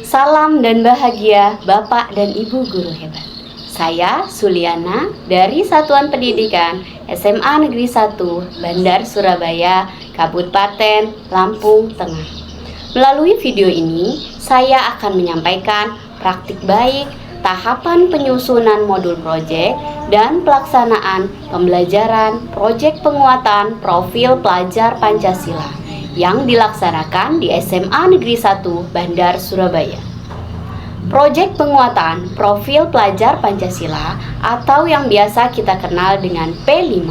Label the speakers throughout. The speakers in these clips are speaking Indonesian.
Speaker 1: Salam dan bahagia Bapak dan Ibu guru hebat. Saya Suliana dari Satuan Pendidikan SMA Negeri 1 Bandar Surabaya, Kabupaten Lampung Tengah. Melalui video ini, saya akan menyampaikan praktik baik, tahapan penyusunan modul proyek, dan pelaksanaan pembelajaran proyek penguatan profil pelajar Pancasila yang dilaksanakan di SMA Negeri 1 Bandar Surabaya. Proyek penguatan profil pelajar Pancasila atau yang biasa kita kenal dengan P5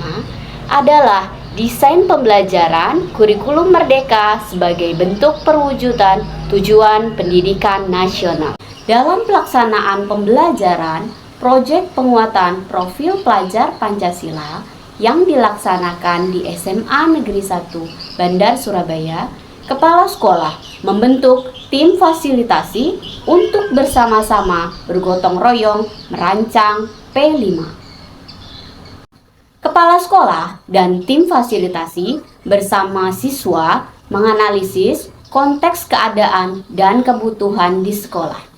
Speaker 1: adalah desain pembelajaran kurikulum merdeka sebagai bentuk perwujudan tujuan pendidikan nasional. Dalam pelaksanaan pembelajaran proyek penguatan profil pelajar Pancasila yang dilaksanakan di SMA Negeri 1 Bandar Surabaya, kepala sekolah membentuk tim fasilitasi untuk bersama-sama bergotong royong merancang P5. Kepala sekolah dan tim fasilitasi bersama siswa menganalisis konteks keadaan dan kebutuhan di sekolah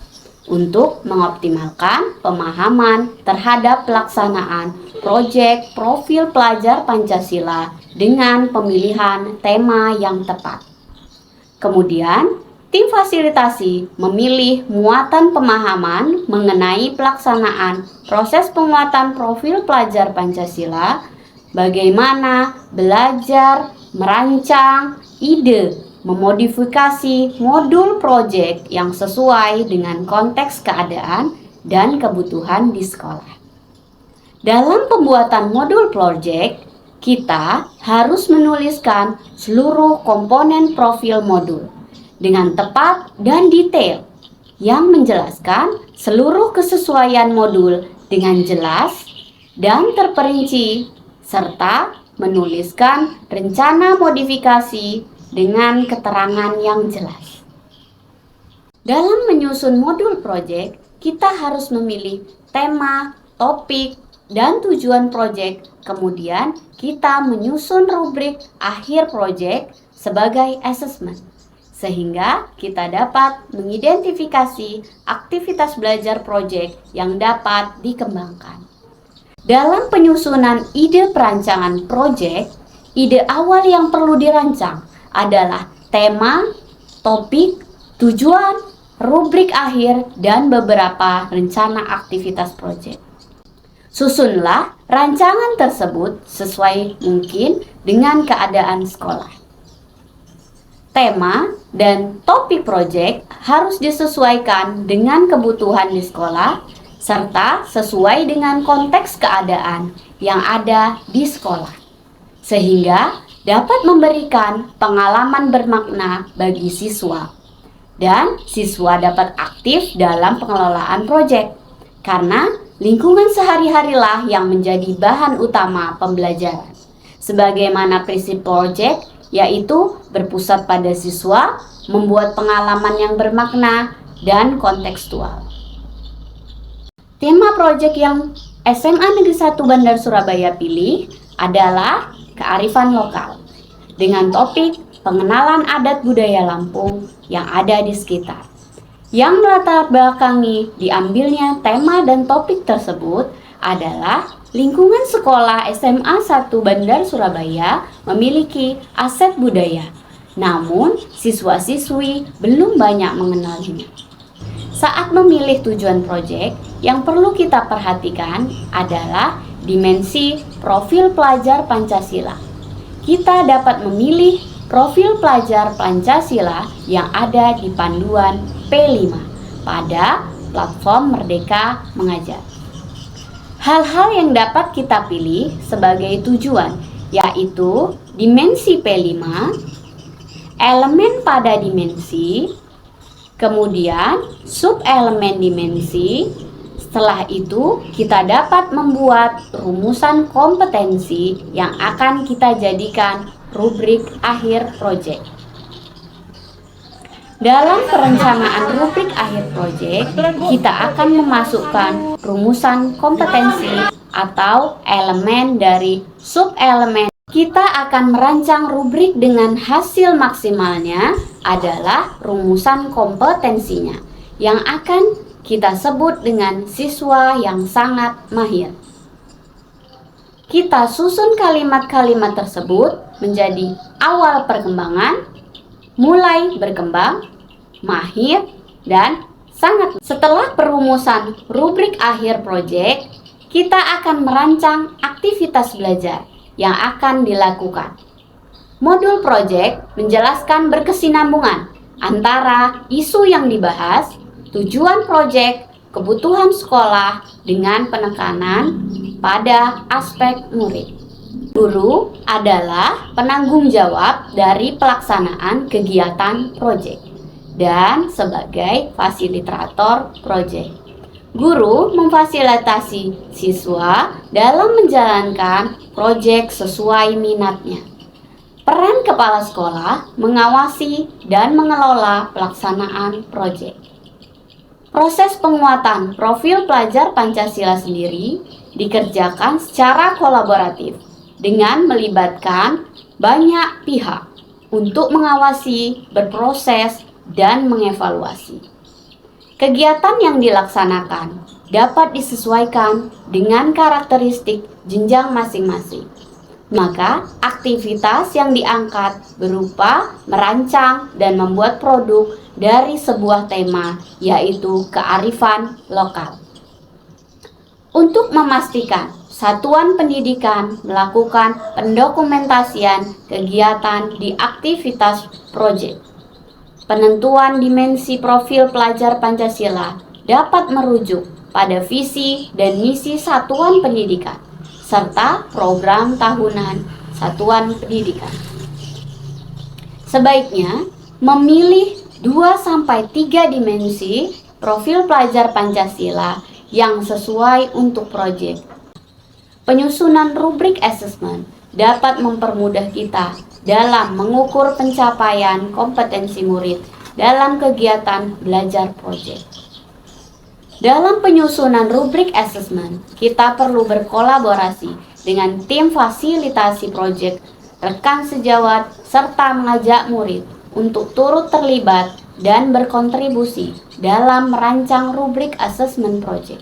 Speaker 1: untuk mengoptimalkan pemahaman terhadap pelaksanaan proyek profil pelajar Pancasila dengan pemilihan tema yang tepat. Kemudian, tim fasilitasi memilih muatan pemahaman mengenai pelaksanaan proses penguatan profil pelajar Pancasila, bagaimana belajar, merancang, ide, memodifikasi modul proyek yang sesuai dengan konteks keadaan dan kebutuhan di sekolah. Dalam pembuatan modul proyek, kita harus menuliskan seluruh komponen profil modul dengan tepat dan detail yang menjelaskan seluruh kesesuaian modul dengan jelas dan terperinci, serta menuliskan rencana modifikasi dengan keterangan yang jelas. Dalam menyusun modul proyek, kita harus memilih tema, topik, dan tujuan proyek. Kemudian kita menyusun rubrik akhir proyek sebagai assessment, sehingga kita dapat mengidentifikasi aktivitas belajar proyek yang dapat dikembangkan. Dalam penyusunan ide perancangan proyek, ide awal yang perlu dirancang adalah tema, topik, tujuan, rubrik akhir, dan beberapa rencana aktivitas proyek. Susunlah rancangan tersebut sesuai mungkin dengan keadaan sekolah. Tema dan topik proyek harus disesuaikan dengan kebutuhan di sekolah serta sesuai dengan konteks keadaan yang ada di sekolah, sehingga dapat memberikan pengalaman bermakna bagi siswa, dan siswa dapat aktif dalam pengelolaan proyek, karena lingkungan sehari-harilah yang menjadi bahan utama pembelajaran. Sebagaimana prinsip proyek, yaitu berpusat pada siswa, membuat pengalaman yang bermakna dan kontekstual. Tema proyek yang SMA Negeri 1 Bandar Surabaya pilih adalah kearifan lokal, dengan topik pengenalan adat budaya Lampung yang ada di sekitar. Yang melatar belakangi diambilnya tema dan topik tersebut adalah lingkungan sekolah SMA 1 Bandar Surabaya memiliki aset budaya, namun siswa-siswi belum banyak mengenalinya. Saat memilih tujuan proyek, yang perlu kita perhatikan adalah dimensi profil pelajar Pancasila. Kita dapat memilih profil pelajar Pancasila yang ada di panduan P5 pada platform Merdeka Mengajar. Hal-hal yang dapat kita pilih sebagai tujuan yaitu dimensi P5, elemen pada dimensi, kemudian sub-elemen dimensi. Setelah itu, kita dapat membuat rumusan kompetensi yang akan kita jadikan rubrik akhir proyek. Dalam perencanaan rubrik akhir proyek, kita akan memasukkan rumusan kompetensi atau elemen dari sub-elemen. Kita akan merancang rubrik dengan hasil maksimalnya adalah rumusan kompetensinya, yang akan kita sebut dengan siswa yang sangat mahir. Kita susun kalimat-kalimat tersebut menjadi awal perkembangan, mulai berkembang, mahir, dan sangat. Setelah perumusan rubrik akhir proyek, kita akan merancang aktivitas belajar yang akan dilakukan. Modul proyek menjelaskan berkesinambungan antara isu yang dibahas, tujuan proyek, kebutuhan sekolah dengan penekanan pada aspek murid. Guru adalah penanggung jawab dari pelaksanaan kegiatan proyek dan sebagai fasilitator proyek. Guru memfasilitasi siswa dalam menjalankan proyek sesuai minatnya. Peran kepala sekolah mengawasi dan mengelola pelaksanaan proyek. Proses penguatan profil pelajar Pancasila sendiri dikerjakan secara kolaboratif dengan melibatkan banyak pihak untuk mengawasi, berproses, dan mengevaluasi. Kegiatan yang dilaksanakan dapat disesuaikan dengan karakteristik jenjang masing-masing. Maka, aktivitas yang diangkat berupa merancang dan membuat produk dari sebuah tema, yaitu kearifan lokal. Untuk memastikan satuan pendidikan melakukan pendokumentasian kegiatan di aktivitas proyek, penentuan dimensi profil pelajar Pancasila dapat merujuk pada visi dan misi satuan pendidikan serta program tahunan satuan pendidikan. Sebaiknya memilih 2-3 dimensi profil pelajar Pancasila yang sesuai untuk proyek. Penyusunan rubrik assessment dapat mempermudah kita dalam mengukur pencapaian kompetensi murid dalam kegiatan belajar proyek. Dalam penyusunan rubrik assessment, kita perlu berkolaborasi dengan tim fasilitasi proyek, rekan sejawat, serta mengajak murid untuk turut terlibat dan berkontribusi dalam merancang rubrik assessment proyek.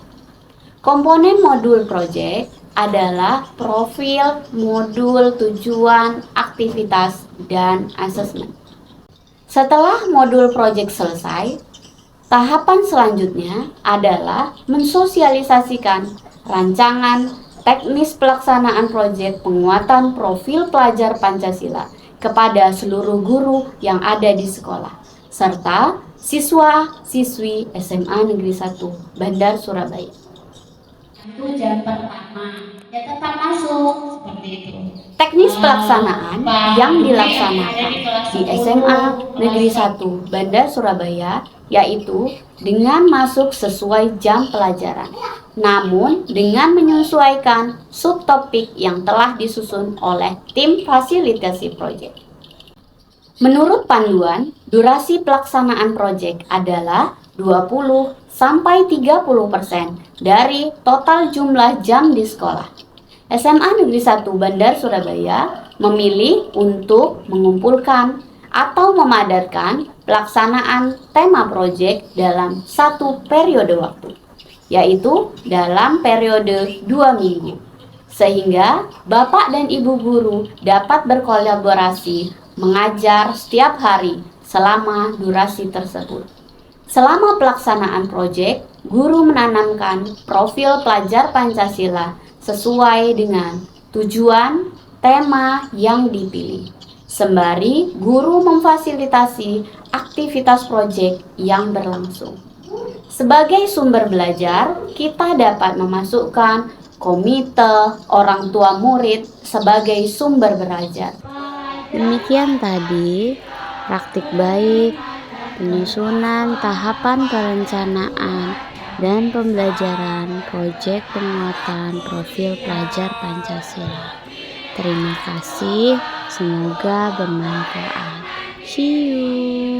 Speaker 1: Komponen modul proyek adalah profil, modul, tujuan, aktivitas, dan assessment. Setelah modul proyek selesai, tahapan selanjutnya adalah mensosialisasikan rancangan teknis pelaksanaan proyek penguatan profil pelajar Pancasila kepada seluruh guru yang ada di sekolah, serta siswa-siswi SMA Negeri 1 Bandar Surabaya.
Speaker 2: Itu jam pertama, ya tetap masuk seperti itu.
Speaker 1: Teknis pelaksanaan yang dilaksanakan di SMA Negeri 1 Bandar Surabaya yaitu dengan masuk sesuai jam pelajaran, namun dengan menyesuaikan subtopik yang telah disusun oleh tim fasilitasi proyek. Menurut panduan, durasi pelaksanaan proyek adalah 20-30% dari total jumlah jam di sekolah. SMA Negeri 1 Bandar Surabaya memilih untuk mengumpulkan atau memadatkan pelaksanaan tema proyek dalam satu periode waktu, yaitu dalam periode 2 minggu, sehingga Bapak dan Ibu guru dapat berkolaborasi mengajar setiap hari selama durasi tersebut. Selama pelaksanaan proyek, guru menanamkan profil pelajar Pancasila sesuai dengan tujuan tema yang dipilih. Sembari guru memfasilitasi aktivitas proyek yang berlangsung. Sebagai sumber belajar, kita dapat memasukkan komite orang tua murid sebagai sumber belajar.
Speaker 3: Demikian tadi praktik baik, penyusunan tahapan perencanaan dan pembelajaran proyek penguatan profil pelajar Pancasila. Terima kasih, semoga bermanfaat. See you.